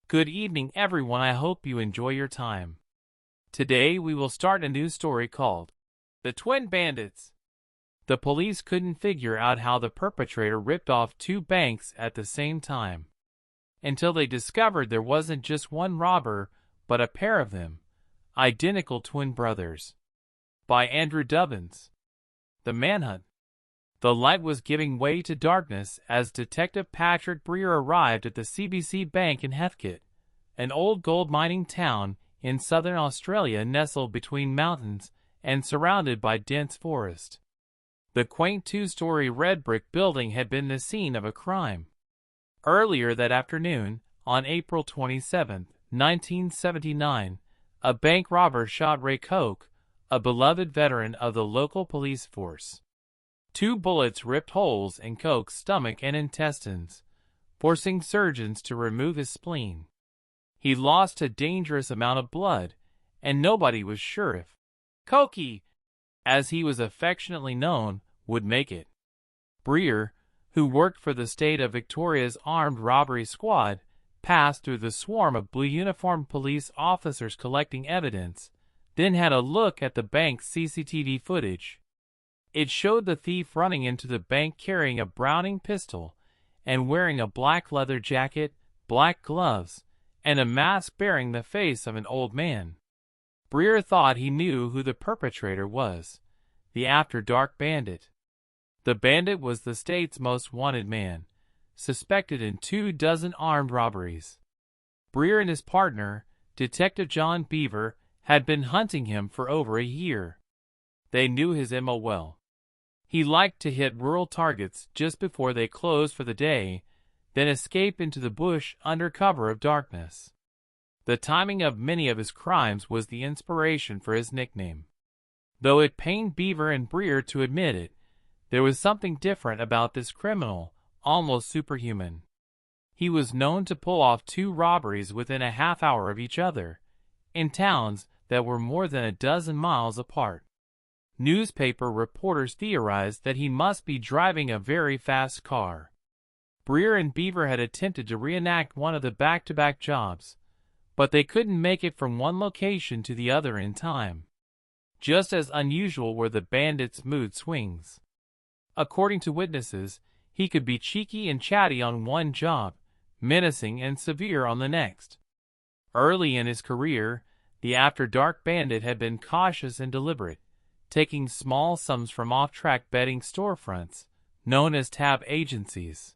Good evening, everyone. I hope you enjoy your time. Today we will start a new story called The Twin Bandits. The police couldn't figure out how the perpetrator ripped off two banks at the same time, until they discovered there wasn't just one robber, but a pair of them, identical twin brothers. By Andrew Dubbins. The manhunt. The light was giving way to darkness as Detective Patrick Breer arrived at the CBC Bank in Heathcote, an old gold mining town in southern Australia nestled between mountains and surrounded by dense forest. The quaint two-story red brick building had been the scene of a crime. Earlier that afternoon, on April 27, 1979, a bank robber shot Ray Koch, a beloved veteran of the local police force. Two bullets ripped holes in Koch's stomach and intestines, forcing surgeons to remove his spleen. He lost a dangerous amount of blood, and nobody was sure if Kochi, as he was affectionately known, would make it. Breer, who worked for the state of Victoria's armed robbery squad, passed through the swarm of blue-uniformed police officers collecting evidence, then had a look at the bank's CCTV footage. It showed the thief running into the bank carrying a Browning pistol and wearing a black leather jacket, black gloves, and a mask bearing the face of an old man. Breer thought he knew who the perpetrator was, the after-dark bandit. The bandit was the state's most wanted man, suspected in 24 armed robberies. Breer and his partner, Detective John Beaver, had been hunting him for over a year. They knew his MO well. He liked to hit rural targets just before they closed for the day, then escape into the bush under cover of darkness. The timing of many of his crimes was the inspiration for his nickname. Though it pained Beaver and Breer to admit it, there was something different about this criminal, almost superhuman. He was known to pull off two robberies within a half hour of each other, in towns that were more than a dozen miles apart. Newspaper reporters theorized that he must be driving a very fast car. Breer and Beaver had attempted to reenact one of the back-to-back jobs, but they couldn't make it from one location to the other in time. Just as unusual were the bandit's mood swings. According to witnesses, he could be cheeky and chatty on one job, menacing and severe on the next. Early in his career, the after-dark bandit had been cautious and deliberate, taking small sums from off-track betting storefronts, known as tab agencies.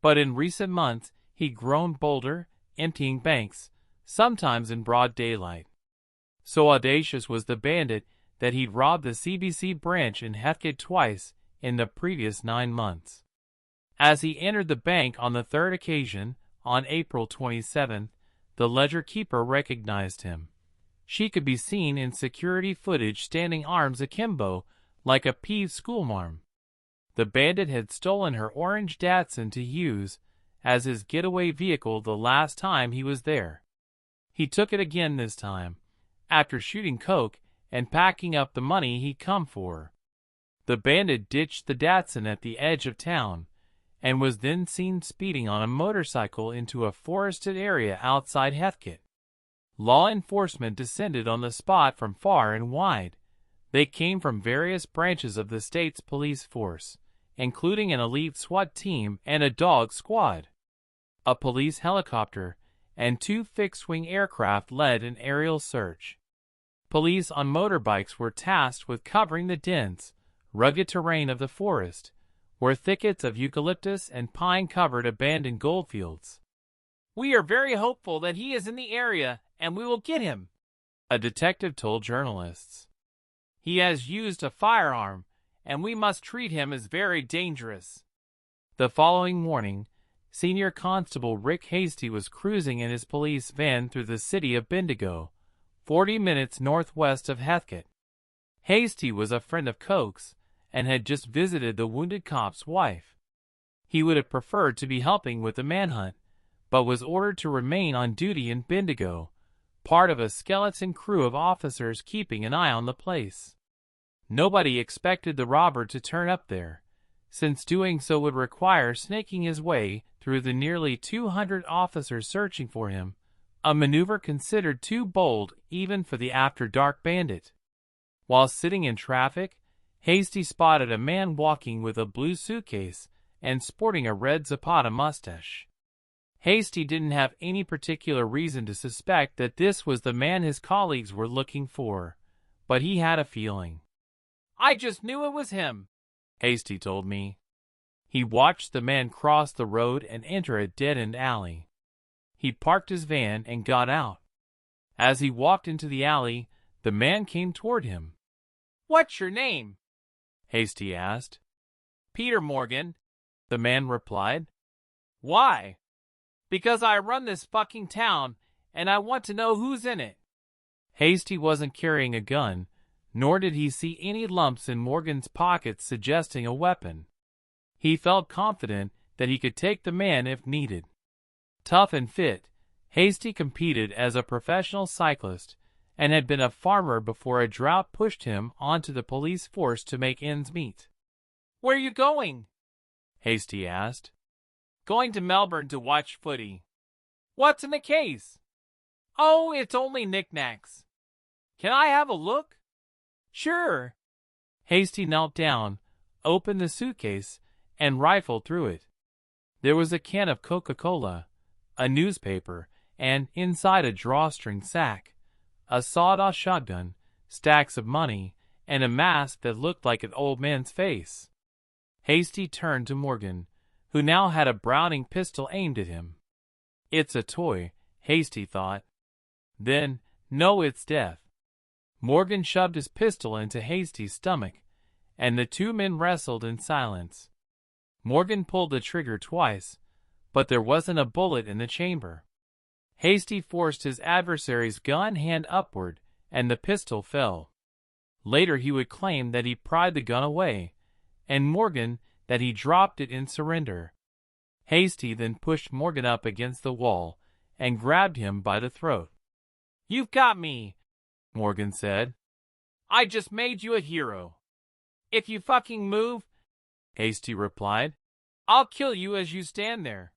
But in recent months, he'd grown bolder, emptying banks, sometimes in broad daylight. So audacious was the bandit that he'd robbed the CBC branch in Heathcote twice in the previous 9 months. As he entered the bank on the third occasion, on April 27th, the ledger keeper recognized him. She could be seen in security footage standing arms akimbo, like a peeved schoolmarm. The bandit had stolen her orange Datsun to use as his getaway vehicle the last time he was there. He took it again this time, after shooting Koch and packing up the money he'd come for. The bandit ditched the Datsun at the edge of town, and was then seen speeding on a motorcycle into a forested area outside Heathcote. Law enforcement descended on the spot from far and wide. They came from various branches of the state's police force, including an elite SWAT team and a dog squad. A police helicopter and 2 fixed-wing aircraft led an aerial search. Police on motorbikes were tasked with covering the dense, rugged terrain of the forest, where thickets of eucalyptus and pine covered abandoned goldfields. "We are very hopeful that he is in the area, and we will get him," a detective told journalists. "He has used a firearm, and we must treat him as very dangerous." The following morning, Senior Constable Rick Hasty was cruising in his police van through the city of Bendigo, 40 minutes northwest of Heathcote. Hasty was a friend of Koch's and had just visited the wounded cop's wife. He would have preferred to be helping with the manhunt, but was ordered to remain on duty in Bendigo, part of a skeleton crew of officers keeping an eye on the place. Nobody expected the robber to turn up there, since doing so would require snaking his way through through the nearly 200 officers searching for him, a maneuver considered too bold even for the after-dark bandit. While sitting in traffic, Hasty spotted a man walking with a blue suitcase and sporting a red Zapata mustache. Hasty didn't have any particular reason to suspect that this was the man his colleagues were looking for, but he had a feeling. "I just knew it was him," Hasty told me. He watched the man cross the road and enter a dead-end alley. He parked his van and got out. As he walked into the alley, the man came toward him. "What's your name?" Hasty asked. "Peter Morgan," the man replied. "Why?" "Because I run this fucking town, and I want to know who's in it." Hasty wasn't carrying a gun, nor did he see any lumps in Morgan's pockets suggesting a weapon. He felt confident that he could take the man if needed. Tough and fit, Hasty competed as a professional cyclist and had been a farmer before a drought pushed him onto the police force to make ends meet. "Where you going?" Hasty asked. "Going to Melbourne to watch footy." "What's in the case?" "Oh, it's only knickknacks." "Can I have a look?" "Sure." Hasty knelt down, opened the suitcase, and rifled through it. There was a can of Coca-Cola, a newspaper, and, inside a drawstring sack, a sawed-off shotgun, stacks of money, and a mask that looked like an old man's face. Hasty turned to Morgan, who now had a Browning pistol aimed at him. "It's a toy," Hasty thought. Then, "No, it's death." Morgan shoved his pistol into Hasty's stomach, and the two men wrestled in silence. Morgan pulled the trigger twice, but there wasn't a bullet in the chamber. Hasty forced his adversary's gun hand upward, and the pistol fell. Later he would claim that he pried the gun away, and Morgan that he dropped it in surrender. Hasty then pushed Morgan up against the wall and grabbed him by the throat. "You've got me," Morgan said. "I just made you a hero." "If you fucking move," Hasty replied, "I'll kill you as you stand there."